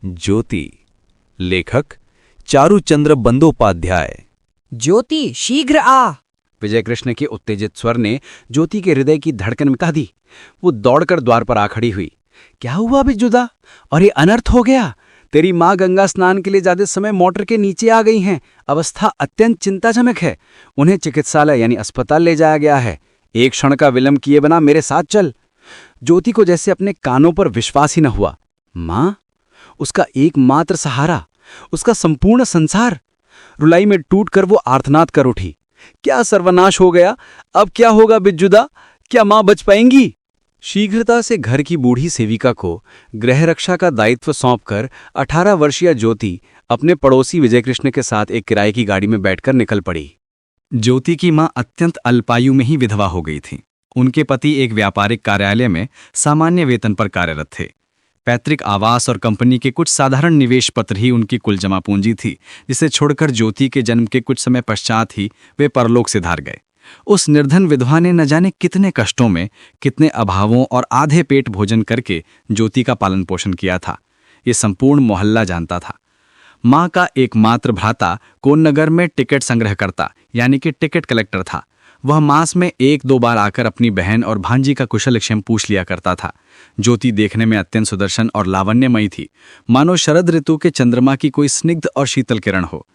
ज्योति। लेखक चारुचंद्र बंदोपाध्याय। ज्योति शीघ्र आ। विजय कृष्ण के उत्तेजित स्वर ने ज्योति के हृदय की धड़कन मिटा दी। वो दौड़कर द्वार पर आ खड़ी हुई। क्या हुआ बिजुदा? और ये अनर्थ हो गया। तेरी माँ गंगा स्नान के लिए जाते समय मोटर के नीचे आ गई हैं। अवस्था अत्यंत चिंताजनक है। उन्हें चिकित्सालय यानी अस्पताल ले जाया गया है। एक क्षण का विलंब किए बिना मेरे साथ चल। ज्योति को जैसे अपने कानों पर विश्वास ही न हुआ। माँ, उसका एकमात्र सहारा, उसका संपूर्ण संसार। रुलाई में टूटकर वो आर्तनाद कर उठी। क्या सर्वनाश हो गया! अब क्या होगा बिजुदा? क्या मां बच पाएंगी? शीघ्रता से घर की बूढ़ी सेविका को गृह रक्षा का दायित्व सौंपकर 18 वर्षीय ज्योति अपने पड़ोसी विजय कृष्ण के साथ एक किराए की गाड़ी में बैठकर निकल पड़ी। ज्योति की मां अत्यंत अल्पायु में ही विधवा हो गई थी। उनके पति एक व्यापारिक कार्यालय में सामान्य वेतन पर कार्यरत थे। पैतृक आवास और कंपनी के कुछ साधारण निवेश पत्र ही उनकी कुल जमा पूंजी थी, जिसे छोड़कर ज्योति के जन्म के कुछ समय पश्चात ही वे परलोक से धार गए। उस निर्धन विधवा ने न जाने कितने कष्टों में, कितने अभावों और आधे पेट भोजन करके ज्योति का पालन पोषण किया था। ये संपूर्ण मोहल्ला जानता था। मां का एकमात्र भ्राता कोन्नगर में टिकट संग्रहकर्ता यानी कि टिकट कलेक्टर था। वह मास में 1-2 बार आकर अपनी बहन और भांजी का कुशलक्षेम पूछ लिया करता था। ज्योति देखने में अत्यंत सुदर्शन और लावण्यमयी थी, मानो शरद ऋतु के चंद्रमा की कोई स्निग्ध और शीतल किरण हो।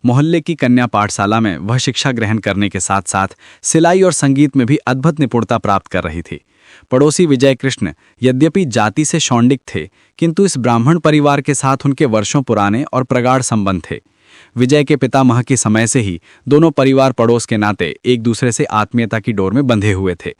मोहल्ले की कन्या पाठशाला में वह शिक्षा ग्रहण करने के साथ साथ सिलाई और संगीत में भी अद्भुत निपुणता प्राप्त कर रही थी। पड़ोसी विजय कृष्ण यद्यपि जाति से शौंडिक थे, किंतु इस ब्राह्मण परिवार के साथ उनके वर्षों पुराने और प्रगाढ़ संबंध थे। विजय के पितामह के समय से ही दोनों परिवार पड़ोस के नाते एक दूसरे से आत्मीयता की डोर में बंधे हुए थे।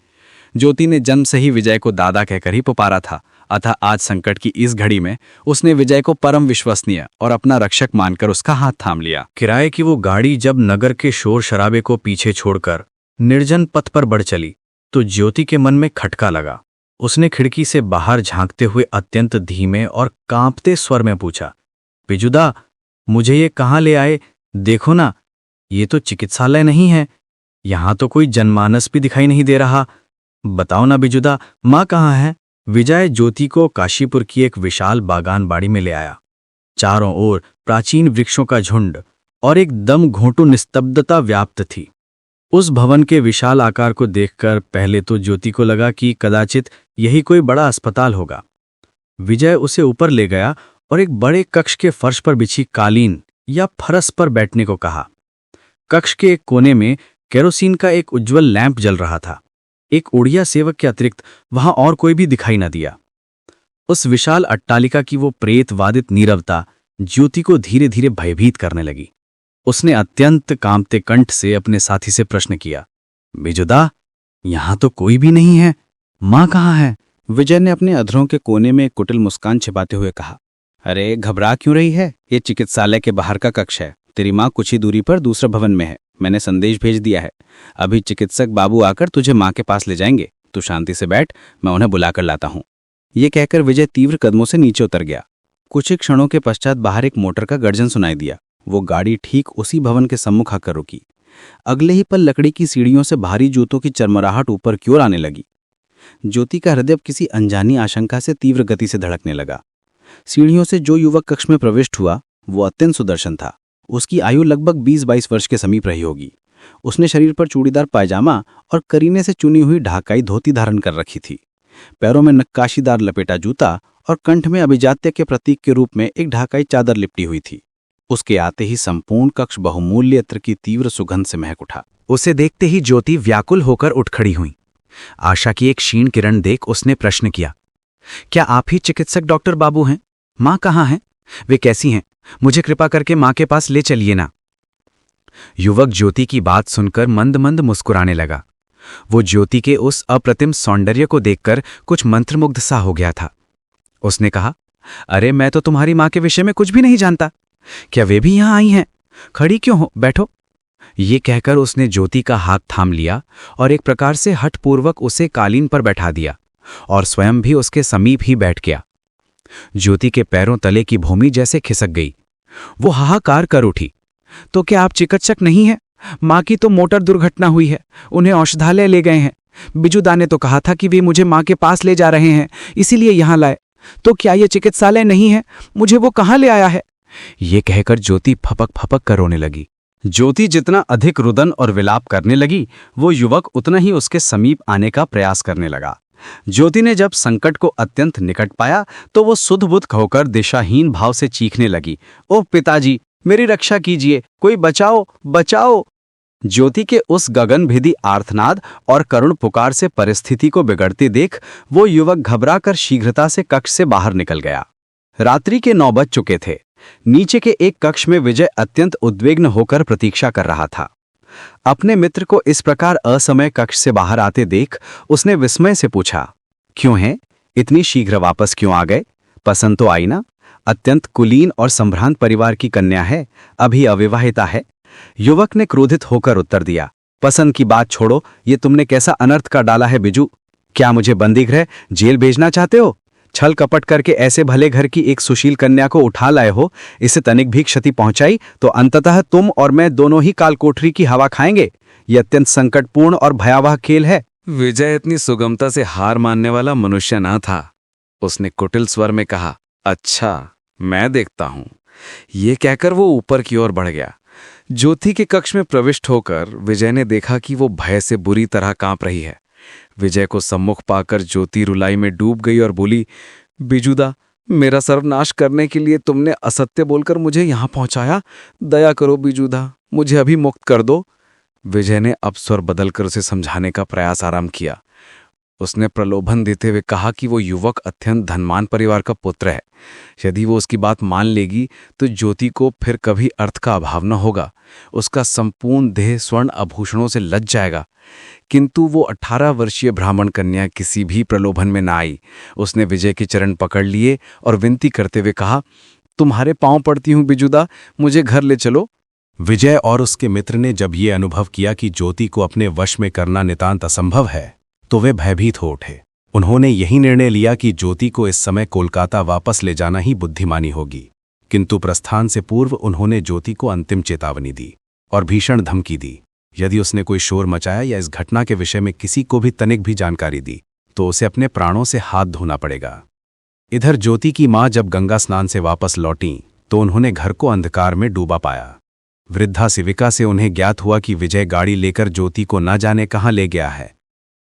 ज्योति ने जन्म से ही विजय को दादा कहकर ही पुकारा था, अतः आज संकट की इस घड़ी में उसने विजय को परम विश्वसनीय और अपना रक्षक मानकर उसका हाथ थाम लिया। किराए की वो गाड़ी जब नगर के शोर शराबे को पीछे छोड़कर निर्जन पथ पर बढ़ चली तो ज्योति के मन में खटका लगा। उसने खिड़की से बाहर झांकते हुए अत्यंत धीमे और कांपते स्वर में पूछा, बिजुदा, मुझे ये कहाँ ले आए? देखो ना, ये तो चिकित्सालय नहीं है। यहां तो कोई जनमानस भी दिखाई नहीं दे रहा। बताओ ना बिजुदा, माँ कहाँ है? विजय ज्योति को काशीपुर की एक विशाल बागान बाड़ी में ले आया। चारों ओर प्राचीन वृक्षों का झुंड और एक दम घोंटू निस्तब्धता व्याप्त थी। उस भवन के विशाल आकार को देखकर पहले तो ज्योति को लगा कि कदाचित यही कोई बड़ा अस्पताल होगा। विजय उसे ऊपर ले गया और एक बड़े कक्ष के फर्श पर बिछी कालीन या फरस पर बैठने को कहा। कक्ष के एक कोने में केरोसिन का एक उज्जवल लैंप जल रहा था। एक ओड़िया सेवक के अतिरिक्त वहां और कोई भी दिखाई न दिया। उस विशाल अट्टालिका की वो प्रेत वादित नीरवता ज्योति को धीरे धीरे भयभीत करने लगी। उसने अत्यंत कांपते कंठ से अपने साथी से प्रश्न किया, बिजुदा, यहां तो कोई भी नहीं है। मां कहाँ है? विजय ने अपने अधरों के कोने में एक कुटिल मुस्कान छिपाते हुए कहा, अरे घबरा क्यों रही है? ये चिकित्सालय के बाहर का कक्ष है। तेरी माँ कुछ ही दूरी पर दूसरे भवन में है। मैंने संदेश भेज दिया है। अभी चिकित्सक बाबू आकर तुझे माँ के पास ले जाएंगे। तू शांति से बैठ, मैं उन्हें बुलाकर लाता हूँ। ये कहकर विजय तीव्र कदमों से नीचे उतर गया। कुछ ही क्षणों के पश्चात बाहर एक मोटर का गर्जन सुनाई दिया। वो गाड़ी ठीक उसी भवन के सम्मुख आकर रुकी। अगले ही पल लकड़ी की सीढ़ियों से भारी जूतों की चरमराहट ऊपर की ओर आने लगी। ज्योति का हृदय किसी अनजानी आशंका से तीव्र गति से धड़कने लगा। सीढ़ियों से जो युवक कक्ष में प्रविष्ट हुआ वो अत्यंत सुदर्शन था। उसकी आयु लगभग 20-22 वर्ष के समीप रही होगी। उसने शरीर पर चूड़ीदार पायजामा और करीने से चुनी हुई ढाकाई धोती धारण कर रखी थी। पैरों में नक्काशीदार लपेटा जूता और कंठ में अभिजात्य के प्रतीक के रूप में एक ढाकाई चादर लिपटी हुई थी। उसके आते ही संपूर्ण कक्ष बहुमूल्य इत्र की तीव्र सुगंध से महक उठा। उसे देखते ही ज्योति व्याकुल होकर उठ खड़ी हुई। आशा की एक क्षीण किरण देख उसने प्रश्न किया, क्या आप ही चिकित्सक डॉक्टर बाबू हैं? माँ कहाँ हैं? वे कैसी हैं? मुझे कृपा करके माँ के पास ले चलिए ना। युवक ज्योति की बात सुनकर मंद मंद मुस्कुराने लगा। वो ज्योति के उस अप्रतिम सौंदर्य को देखकर कुछ मंत्रमुग्ध सा हो गया था। उसने कहा, अरे मैं तो तुम्हारी माँ के विषय में कुछ भी नहीं जानता। क्या वे भी यहां आई हैं? खड़ी क्यों हो? बैठो। ये कहकर उसने ज्योति का हाथ थाम लिया और एक प्रकार से हठपूर्वक उसे कालीन पर बैठा दिया और स्वयं भी उसके समीप ही बैठ गया। ज्योति के पैरों तले की भूमि जैसे खिसक गई। वो हाहाकार कर उठी, तो क्या आप चिकित्सक नहीं हैं? माँ की तो मोटर दुर्घटना हुई है, उन्हें औषधालय ले गए हैं। बिजुदा ने तो कहा था कि वे मुझे माँ के पास ले जा रहे हैं, इसीलिए यहाँ लाए। तो क्या ये चिकित्सालय नहीं है? मुझे वो कहाँ ले आया है? ये कहकर ज्योति फपक फपक कर रोने लगी। ज्योति जितना अधिक रुदन और विलाप करने लगी, वो युवक उतना ही उसके समीप आने का प्रयास करने लगा। ज्योति ने जब संकट को अत्यंत निकट पाया तो वो सुध-बुध होकर दिशाहीन भाव से चीखने लगी, ओह पिताजी, मेरी रक्षा कीजिए, कोई बचाओ, बचाओ। ज्योति के उस गगनभेदी आर्तनाद और करुण पुकार से परिस्थिति को बिगड़ते देख वो युवक घबराकर शीघ्रता से कक्ष से बाहर निकल गया। रात्रि के 9 बज चुके थे। नीचे के एक कक्ष में विजय अत्यंत उद्विग्न होकर प्रतीक्षा कर रहा था। अपने मित्र को इस प्रकार असमय कक्ष से बाहर आते देख उसने विस्मय से पूछा, क्यों हैं? इतनी शीघ्र वापस क्यों आ गए? पसंद तो आई ना? अत्यंत कुलीन और संभ्रांत परिवार की कन्या है, अभी अविवाहिता है। युवक ने क्रोधित होकर उत्तर दिया, पसंद की बात छोड़ो, ये तुमने कैसा अनर्थ का डाला है बिजू? क्या मुझे बंदीगृह जेल भेजना चाहते हो? छल कपट करके ऐसे भले घर की एक सुशील कन्या को उठा लाए हो, इसे तनिक भी क्षति पहुंचाई तो अंततः तुम और मैं दोनों ही काल कोठरी की हवा खाएंगे। यह अत्यंत संकटपूर्ण और भयावह खेल है। विजय इतनी सुगमता से हार मानने वाला मनुष्य न था। उसने कुटिल स्वर में कहा, अच्छा, मैं देखता हूं। ये कहकर वो ऊपर की ओर बढ़ गया। ज्योति के कक्ष में प्रविष्ट होकर विजय ने देखा कि वो भय से बुरी तरह कांप रही है। विजय को सम्मुख पाकर ज्योति रुलाई में डूब गई और बोली, बिजुदा, मेरा सर्वनाश करने के लिए तुमने असत्य बोलकर मुझे यहां पहुंचाया। दया करो बिजुदा, मुझे अभी मुक्त कर दो। विजय ने अब स्वर बदलकर उसे समझाने का प्रयास आरंभ किया। उसने प्रलोभन देते हुए कहा कि वो युवक अत्यंत धनवान परिवार का पुत्र है। यदि वो उसकी बात मान लेगी तो ज्योति को फिर कभी अर्थ का अभाव न होगा। उसका संपूर्ण देह स्वर्ण आभूषणों से लज जाएगा। किंतु वो 18 वर्षीय ब्राह्मण कन्या किसी भी प्रलोभन में न आई। उसने विजय के चरण पकड़ लिए और विनती करते हुए कहा, तुम्हारे पांव पड़ती हूं बिजुदा, मुझे घर ले चलो। विजय और उसके मित्र ने जब ये अनुभव किया कि ज्योति को अपने वश में करना नितांत असंभव है तो वे भयभीत हो उठे। उन्होंने यही निर्णय लिया कि ज्योति को इस समय कोलकाता वापस ले जाना ही बुद्धिमानी होगी। किंतु प्रस्थान से पूर्व उन्होंने ज्योति को अंतिम चेतावनी दी और भीषण धमकी दी। यदि उसने कोई शोर मचाया या इस घटना के विषय में किसी को भी तनिक भी जानकारी दी तो उसे अपने प्राणों से हाथ धोना पड़ेगा। इधर ज्योति की मां जब गंगा स्नान से वापस लौटीं तो उन्होंने घर को अंधकार में डूबा पाया। वृद्धा सेविका से उन्हें ज्ञात हुआ कि विजय गाड़ी लेकर ज्योति को न जाने कहाँ ले गया है।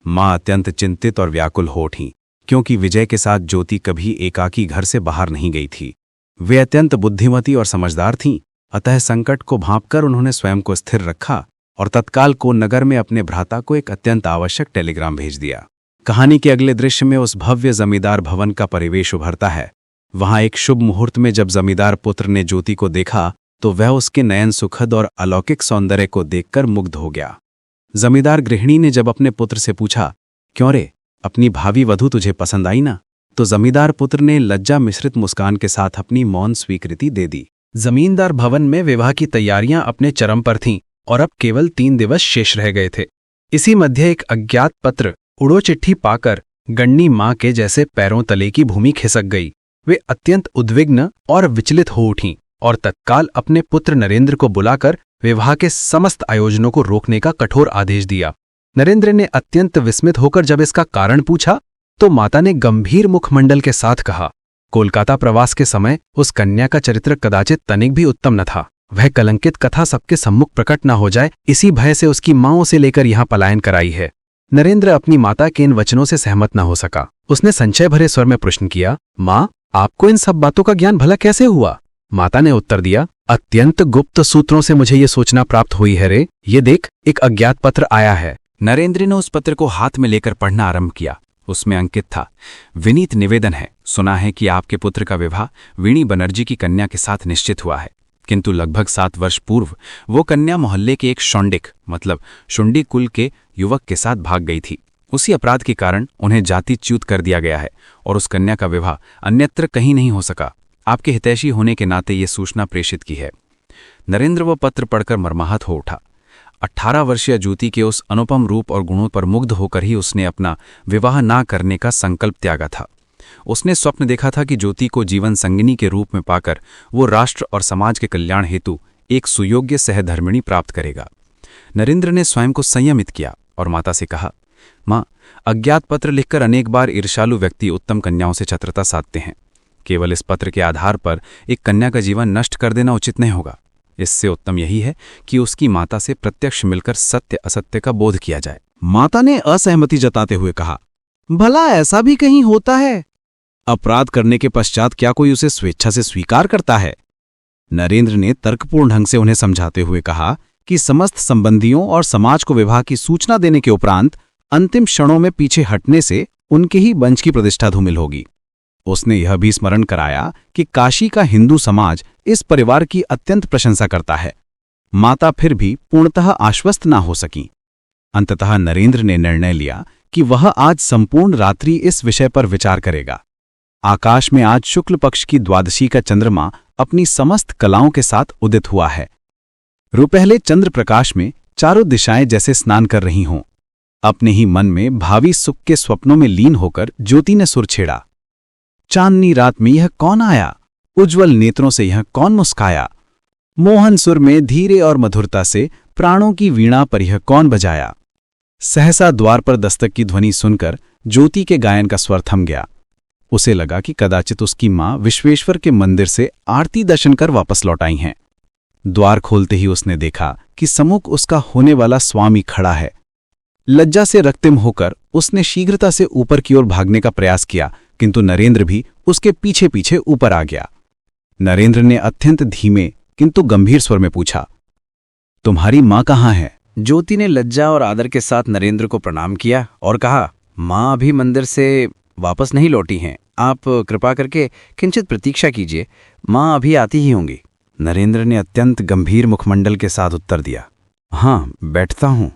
मां अत्यंत चिंतित और व्याकुल हो उठीं, क्योंकि विजय के साथ ज्योति कभी एकाकी घर से बाहर नहीं गई थी। वे अत्यंत बुद्धिमती और समझदार थीं, अतः संकट को भांपकर उन्होंने स्वयं को स्थिर रखा और तत्काल कोन्नगर में अपने भ्राता को एक अत्यंत आवश्यक टेलीग्राम भेज दिया। कहानी के अगले दृश्य में उस भव्य जमींदार भवन का परिवेश उभरता है। वहां एक शुभ मुहूर्त में जब जमींदार पुत्र ने ज्योति को देखा तो वह उसके नयन सुखद और अलौकिक सौंदर्य को देखकर मुग्ध हो गया। जमींदार गृहिणी ने जब अपने पुत्र से पूछा, क्यों रे, अपनी भावी वधू तुझे पसंद आई ना? तो जमींदार पुत्र ने लज्जा मिश्रित मुस्कान के साथ अपनी मौन स्वीकृति दे दी। जमींदार भवन में विवाह की तैयारियां अपने चरम पर थीं और अब केवल 3 दिवस शेष रह गए थे। इसी मध्य एक अज्ञात पत्र उड़ो चिट्ठी पाकर गन्नी मां के जैसे पैरों तले की भूमि खिसक गई। वे अत्यंत उद्विग्न और विचलित हो उठीं और तत्काल अपने पुत्र नरेंद्र को बुलाकर विवाह के समस्त आयोजनों को रोकने का कठोर आदेश दिया। नरेंद्र ने अत्यंत विस्मित होकर जब इसका कारण पूछा तो माता ने गंभीर मुखमंडल के साथ कहा, कोलकाता प्रवास के समय उस कन्या का चरित्र कदाचित तनिक भी उत्तम न था। वह कलंकित कथा सबके सम्मुख प्रकट न हो जाए, इसी भय से उसकी मां उसे लेकर यहां पलायन कराई है। नरेंद्र अपनी माता के इन वचनों से सहमत न हो सका। उसने संशय भरे स्वर में प्रश्न किया, मां, आपको इन सब बातों का ज्ञान भला कैसे हुआ? माता ने उत्तर दिया, अत्यंत गुप्त सूत्रों से मुझे ये सूचना प्राप्त हुई है रे। ये देख, एक अज्ञात पत्र आया है। नरेंद्र ने उस पत्र को हाथ में लेकर पढ़ना आरंभ किया। उसमें अंकित था, विनीत निवेदन है, सुना है कि आपके पुत्र का विवाह वीणी बनर्जी की कन्या के साथ निश्चित हुआ है, किंतु लगभग 7 वर्ष पूर्व वो कन्या मोहल्ले के एक शौंडिक मतलब शुंडी कुल के युवक के साथ भाग गई थी। उसी अपराध के कारण उन्हें जातिच्युत कर दिया गया है और उस कन्या का विवाह अन्यत्र कहीं नहीं हो सका। आपके हितैषी होने के नाते ये सूचना प्रेषित की है। नरेंद्र वो पत्र पढ़कर मर्माहत हो उठा। 18 वर्षीय ज्योति के उस अनुपम रूप और गुणों पर मुग्ध होकर ही उसने अपना विवाह ना करने का संकल्प त्यागा था। उसने स्वप्न देखा था कि ज्योति को जीवन संगिनी के रूप में पाकर वो राष्ट्र और समाज के कल्याण हेतु एक सुयोग्य सहधर्मिणी प्राप्त करेगा। नरेंद्र ने स्वयं को संयमित किया और माता से कहा, माँ, अज्ञात पत्र लिखकर अनेक बार ईर्ष्यालु व्यक्ति उत्तम कन्याओं से छत्रता साधते हैं। केवल इस पत्र के आधार पर एक कन्या का जीवन नष्ट कर देना उचित नहीं होगा। इससे उत्तम यही है कि उसकी माता से प्रत्यक्ष मिलकर सत्य असत्य का बोध किया जाए। माता ने असहमति जताते हुए कहा, भला ऐसा भी कहीं होता है? अपराध करने के पश्चात क्या कोई उसे स्वेच्छा से स्वीकार करता है? नरेंद्र ने तर्कपूर्ण ढंग से उन्हें समझाते हुए कहा कि समस्त संबंधियों और समाज को विवाह की सूचना देने के उपरांत अंतिम क्षणों में पीछे हटने से उनके ही वंश की प्रतिष्ठा धूमिल होगी। उसने यह भी स्मरण कराया कि काशी का हिंदू समाज इस परिवार की अत्यंत प्रशंसा करता है। माता फिर भी पूर्णतः आश्वस्त ना हो सकी। अंततः नरेंद्र ने निर्णय लिया कि वह आज संपूर्ण रात्रि इस विषय पर विचार करेगा। आकाश में आज शुक्ल पक्ष की द्वादशी का चंद्रमा अपनी समस्त कलाओं के साथ उदित हुआ है। रुपहले चंद्र प्रकाश में चारों दिशाएं जैसे स्नान कर रही हों। अपने ही मन में भावी सुख के स्वप्नों में लीन होकर ज्योति ने सुर छेड़ा, चांदनी रात में यह कौन आया? उज्ज्वल नेत्रों से यह कौन मुस्काया? मोहन सुर में धीरे और मधुरता से प्राणों की वीणा पर यह कौन बजाया? सहसा द्वार पर दस्तक की ध्वनि सुनकर ज्योति के गायन का स्वर थम गया। उसे लगा कि कदाचित उसकी मां विश्वेश्वर के मंदिर से आरती दर्शन कर वापस लौट आई हैं। द्वार खोलते ही उसने देखा कि सम्मुख उसका होने वाला स्वामी खड़ा है। लज्जा से रक्तिम होकर उसने शीघ्रता से ऊपर की ओर भागने का प्रयास किया, किंतु नरेंद्र भी उसके पीछे पीछे ऊपर आ गया। नरेंद्र ने अत्यंत धीमे किंतु गंभीर स्वर में पूछा, तुम्हारी मां कहाँ है? ज्योति ने लज्जा और आदर के साथ नरेंद्र को प्रणाम किया और कहा, मां अभी मंदिर से वापस नहीं लौटी हैं। आप कृपा करके किंचित प्रतीक्षा कीजिए, मां अभी आती ही होंगी। नरेंद्र ने अत्यंत गंभीर मुखमंडल के साथ उत्तर दिया, हाँ, बैठता हूं।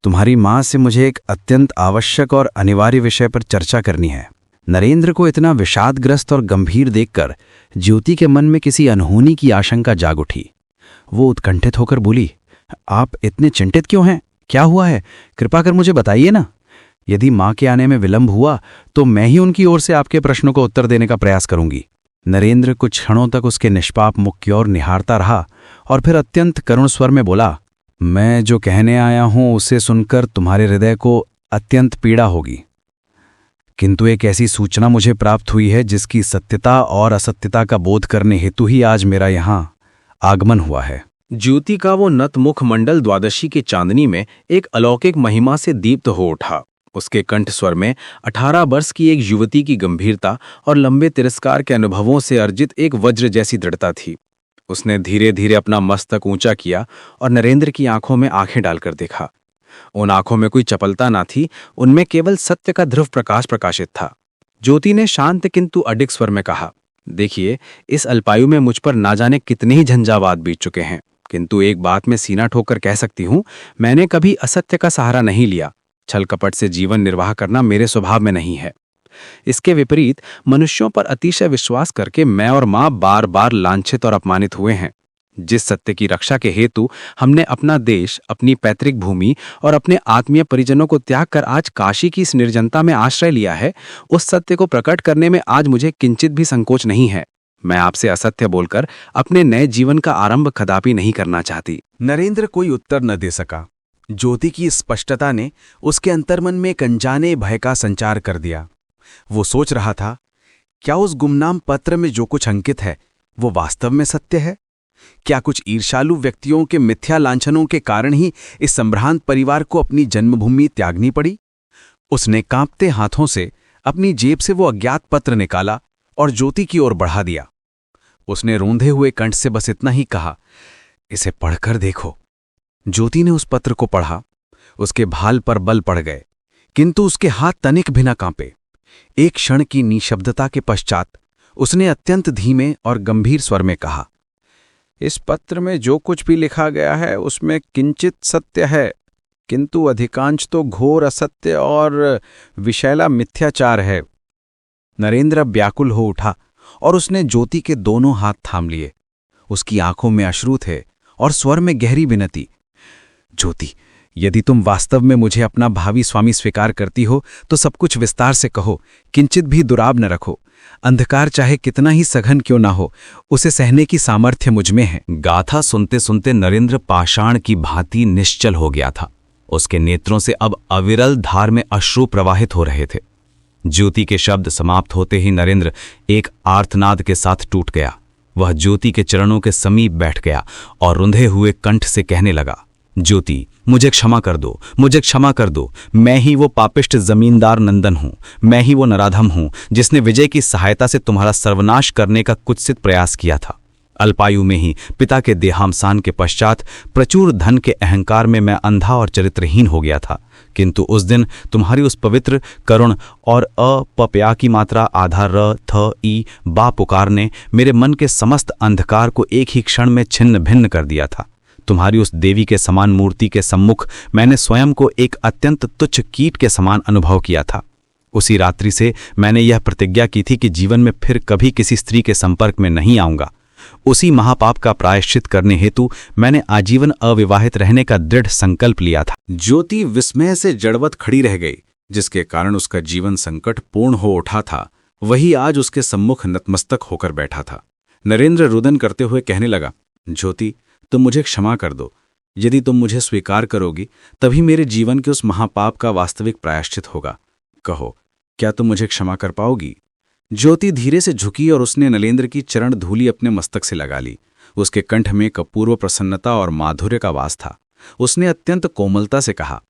तुम्हारी मां से मुझे एक अत्यंत आवश्यक और अनिवार्य विषय पर चर्चा करनी है। नरेंद्र को इतना विषादग्रस्त और गंभीर देखकर ज्योति के मन में किसी अनहोनी की आशंका जाग उठी। वो उत्कंठित होकर बोली, आप इतने चिंतित क्यों हैं? क्या हुआ है? कृपा कर मुझे बताइए ना। यदि मां के आने में विलंब हुआ तो मैं ही उनकी ओर से आपके प्रश्नों को उत्तर देने का प्रयास करूंगी। नरेंद्र कुछ क्षणों तक उसके निष्पाप मुख की ओर निहारता रहा और फिर अत्यंत करुण स्वर में बोला, मैं जो कहने आया हूं उसे सुनकर तुम्हारे हृदय को अत्यंत पीड़ा होगी, किंतु एक ऐसी सूचना मुझे प्राप्त हुई है जिसकी सत्यता और असत्यता का बोध करने हेतु ही आज मेरा यहां आगमन हुआ है। ज्योति का वो नतमुख मंडल द्वादशी की चांदनी में एक अलौकिक महिमा से दीप्त हो उठा। उसके कंठ स्वर में 18 वर्ष की एक युवती की गंभीरता और लंबे तिरस्कार के अनुभवों से अर्जित एक वज्र जैसी दृढ़ता थी। उसने धीरे धीरे अपना मस्तक ऊंचा किया और नरेंद्र की आंखों में आंखें डालकर देखा। उन आंखों में कोई चपलता ना थी, उनमें केवल सत्य का ध्रुव प्रकाश प्रकाशित था। ज्योति ने शांत किंतु अडिग स्वर में कहा, देखिए, इस अल्पायु में मुझ पर ना जाने कितने ही झंझावात बीत चुके हैं, किंतु एक बात मैं सीना ठोकर कह सकती हूं, मैंने कभी असत्य का सहारा नहीं लिया। छल कपट से जीवन निर्वाह करना मेरे स्वभाव में नहीं है। इसके विपरीत मनुष्यों पर अतिशय विश्वास करके मैं और मां बार बार लांछित और अपमानित हुए हैं। जिस सत्य की रक्षा के हेतु हमने अपना देश, अपनी पैतृक भूमि और अपने आत्मीय परिजनों को त्याग कर आज काशी की इस निर्जनता में आश्रय लिया है, उस सत्य को प्रकट करने में आज मुझे किंचित भी संकोच नहीं है। मैं आपसे असत्य बोलकर अपने नए जीवन का आरंभ कदापि नहीं करना चाहती। नरेंद्र कोई उत्तर न दे सका। ज्योति की स्पष्टता ने उसके अंतर्मन में एक अनजाने भय का संचार कर दिया। वो सोच रहा था, क्या उस गुमनाम पत्र में जो कुछ अंकित है वो वास्तव में सत्य है? क्या कुछ ईर्ष्यालु व्यक्तियों के मिथ्या लांछनों के कारण ही इस संभ्रांत परिवार को अपनी जन्मभूमि त्यागनी पड़ी? उसने कांपते हाथों से अपनी जेब से वो अज्ञात पत्र निकाला और ज्योति की ओर बढ़ा दिया। उसने रूंधे हुए कंठ से बस इतना ही कहा, इसे पढ़कर देखो। ज्योति ने उस पत्र को पढ़ा। उसके भाल पर बल पड़ गए, किंतु उसके हाथ तनिक भी न कांपे। एक क्षण की निशब्दता के पश्चात उसने अत्यंत धीमे और गंभीर स्वर में कहा, इस पत्र में जो कुछ भी लिखा गया है उसमें किंचित सत्य है, किंतु अधिकांश तो घोर असत्य और विषैला मिथ्याचार है। नरेंद्र व्याकुल हो उठा और उसने ज्योति के दोनों हाथ थाम लिए। उसकी आंखों में अश्रु थे और स्वर में गहरी विनती, ज्योति, यदि तुम वास्तव में मुझे अपना भावी स्वामी स्वीकार करती हो तो सब कुछ विस्तार से कहो, किंचित भी दुराब न रखो। अंधकार चाहे कितना ही सघन क्यों ना हो, उसे सहने की सामर्थ्य मुझमें है। गाथा सुनते सुनते नरेंद्र पाषाण की भांति निश्चल हो गया था। उसके नेत्रों से अब अविरल धार में अश्रु प्रवाहित हो रहे थे। ज्योति के शब्द समाप्त होते ही नरेंद्र एक आर्तनाद के साथ टूट गया। वह ज्योति के चरणों के समीप बैठ गया और रुंधे हुए कंठ से कहने लगा, ज्योति, मुझे क्षमा कर दो, मुझे क्षमा कर दो। मैं ही वो पापिष्ट जमींदार नंदन हूं, मैं ही वो नराधम हूं जिसने विजय की सहायता से तुम्हारा सर्वनाश करने का कुत्सित प्रयास किया था। अल्पायु में ही पिता के देहावसान के पश्चात प्रचुर धन के अहंकार में मैं अंधा और चरित्रहीन हो गया था, किंतु उस दिन तुम्हारी उस पवित्र, करुण और अपप्या की मात्रा आधा र थ ई बा पुकार ने मेरे मन के समस्त अंधकार को एक ही क्षण में छिन्न भिन्न कर दिया था। तुम्हारी उस देवी के समान मूर्ति के सम्मुख मैंने स्वयं को एक अत्यंत तुच्छ कीट के समान अनुभव किया था। उसी रात्रि से मैंने यह प्रतिज्ञा की थी कि जीवन में फिर कभी किसी स्त्री के संपर्क में नहीं आऊंगा। उसी महापाप का प्रायश्चित करने हेतु मैंने आजीवन अविवाहित रहने का दृढ़ संकल्प लिया था। ज्योति विस्मय से जड़वत खड़ी रह गई। जिसके कारण उसका जीवन संकट पूर्ण हो उठा था, वही आज उसके सम्मुख नतमस्तक होकर बैठा था। नरेंद्र रुदन करते हुए कहने लगा, ज्योति, तुम मुझे क्षमा कर दो। यदि तुम मुझे स्वीकार करोगी तभी मेरे जीवन के उस महापाप का वास्तविक प्रायश्चित होगा। कहो, क्या तुम मुझे क्षमा कर पाओगी? ज्योति धीरे से झुकी और उसने नरेंद्र की चरण धूलि अपने मस्तक से लगा ली। उसके कंठ में एक अपूर्व प्रसन्नता और माधुर्य का वास था। उसने अत्यंत कोमलता से कहा,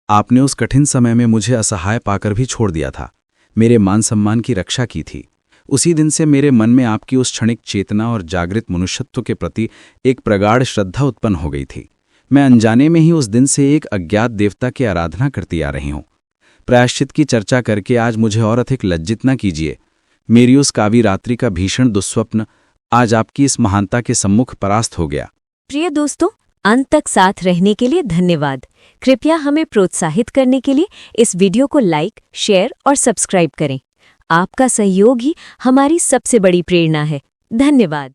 आपने उस कठिन समय में मुझे असहाय पाकर भी छोड़ दिया था, मेरे मान सम्मान की रक्षा की थी। उसी दिन से मेरे मन में आपकी उस क्षणिक चेतना और जागृत मनुष्यत्व के प्रति एक प्रगाढ़ श्रद्धा उत्पन्न हो गई थी। मैं अनजाने में ही उस दिन से एक अज्ञात देवता की आराधना करती आ रही हूं। प्रायश्चित की चर्चा करके आज मुझे और अधिक लज्जित न कीजिए। मेरी उस कावी रात्रि का भीषण दुस्वप्न आज आपकी इस महानता के सम्मुख परास्त हो गया। प्रिय दोस्तों, अंत तक साथ रहने के लिए धन्यवाद। कृपया हमें प्रोत्साहित करने के लिए इस वीडियो को लाइक, शेयर और सब्सक्राइब करें। आपका सहयोग ही हमारी सबसे बड़ी प्रेरणा है। धन्यवाद।